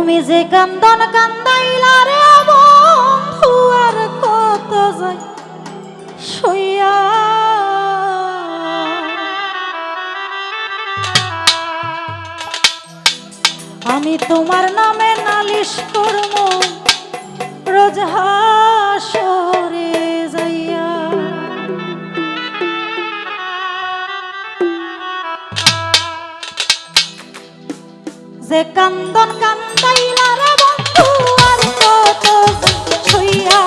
তুমি যে কান্দন কান্দাইলা রে বন্ধু আর কত যায় সইয়া আমি তোমার নামে নালিশ করব রোজ হাসরে যাইয়া যে কান্দন কান্দাইলা রে বন্ধু আর কত সইয়া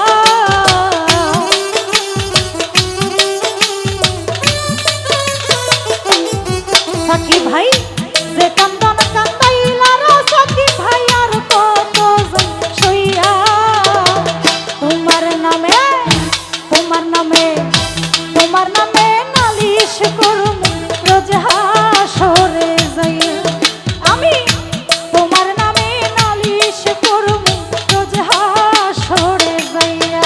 সাকি ভাই যে কান্দন কান্দাইলা রে সাকি ভাই আর কত সইয়া তোমার নামে নালিশ করব রোজ হাসরে যাইয়া আমি তোমার নামে নালিশ করব রোজ হাসরে যাইয়া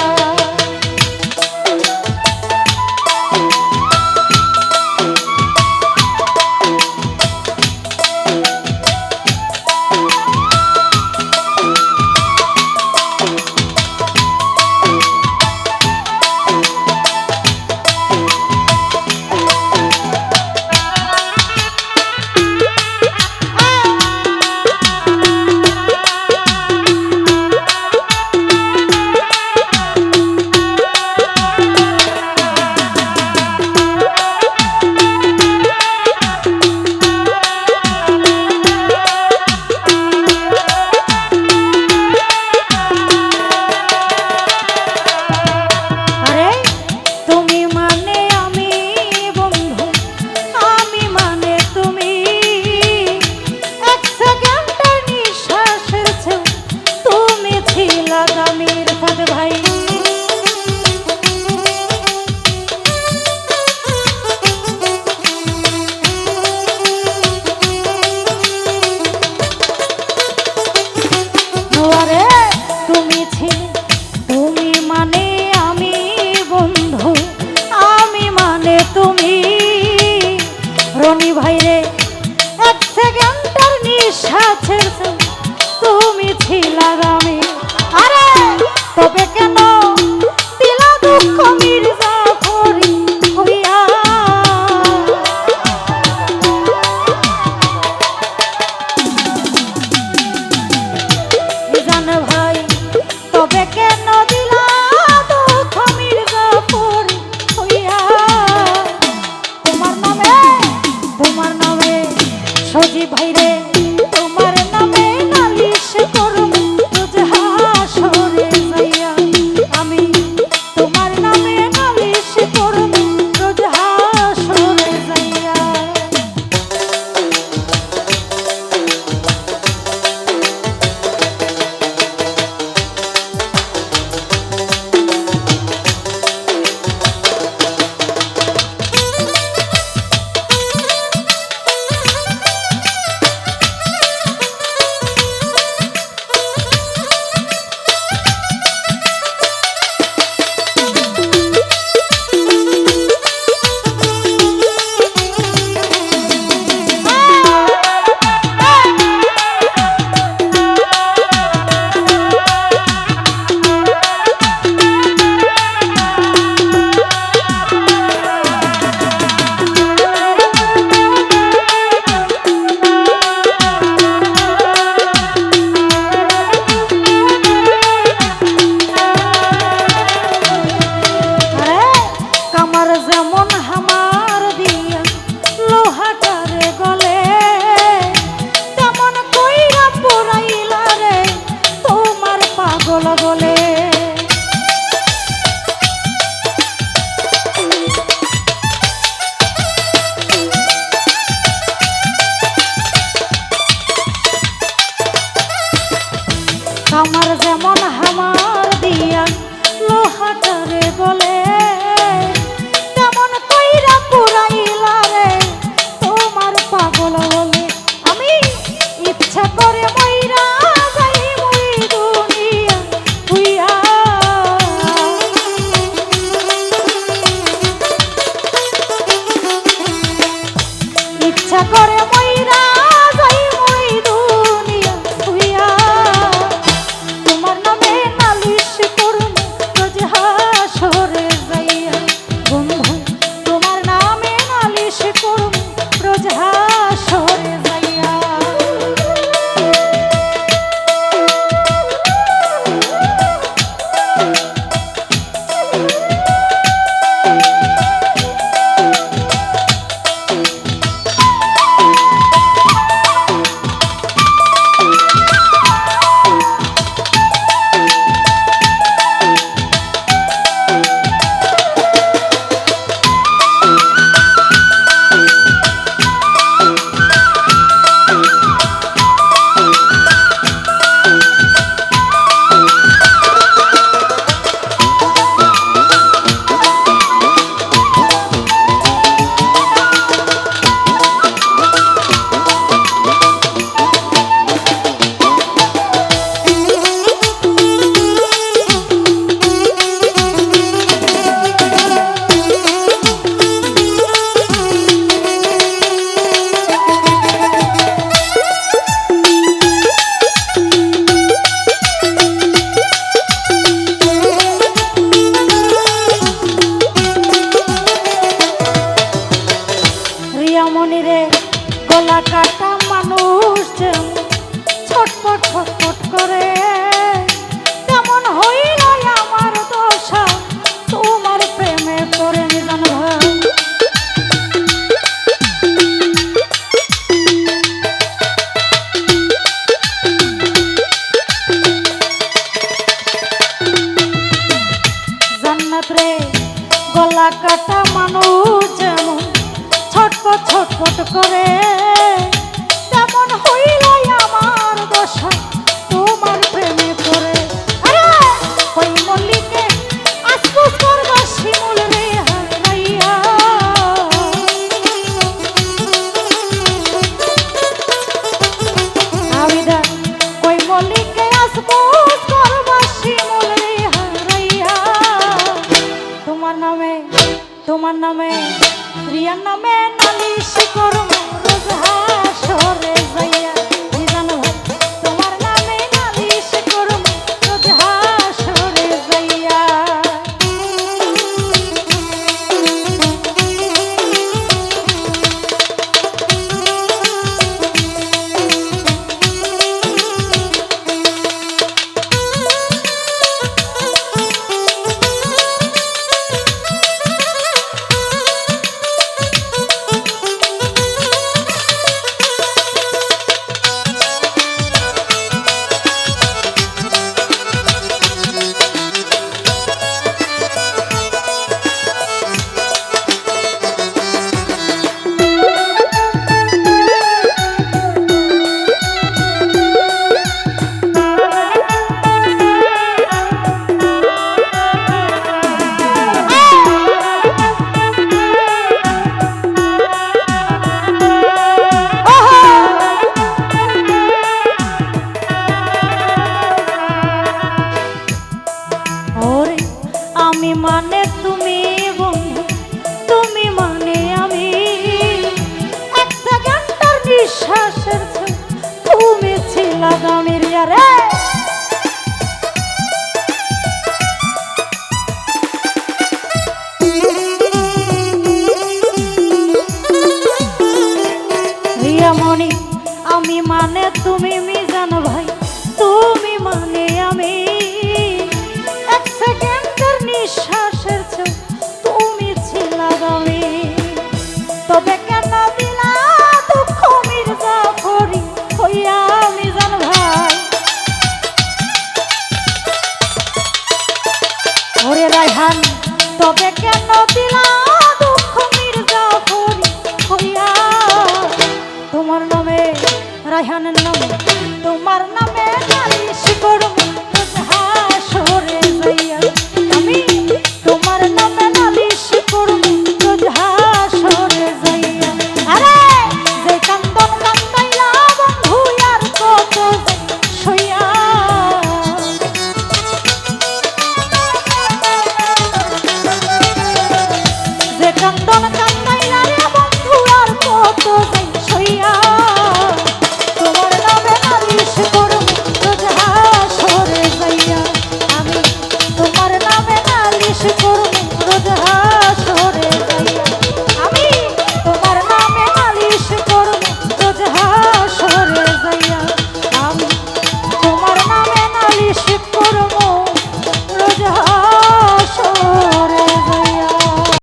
রনি ভাইরে এক সেকেন্ডের নিশা ছেড়েছে তুমি ছিলা আমি আরে তবে কেন দিলা দুঃখ মির্জা করি হইয়া জান ভাই তবে কেন দিলা দুঃখ মির্জা করি হইয়া তোমার নামে সজি ভাইরে তোমার নামে নালিশ করব রোজ হাসরে যাইয়া আমি তোমার নামে নালিশ করব রোজ হাসরে যাইয়া আমার যেমন হামার দিয়া লোহাটারে গলে তেমন কইরা পুরাইলা রে তোমার পাগল বলে আমি ইচ্ছা করে মইরা যাই মই দুনিয়া হইয়া ইচ্ছা করে মইরা যাই মই দুনিয়া হইয়া কাটা মানুষ যেমন ছটপট ছটপট করে, তেমন হইলাই আমার দশা তোমার প্রেমে করে। আরে ওই মল্লিকে আসপুস করবা শিমুল রে হারাইয়া, আমি দেখ ওই মল্লিকে আসপুস করবা শিমুল রে হারাইয়া। তোমার নামে রিয়ার নামে নালিশ করব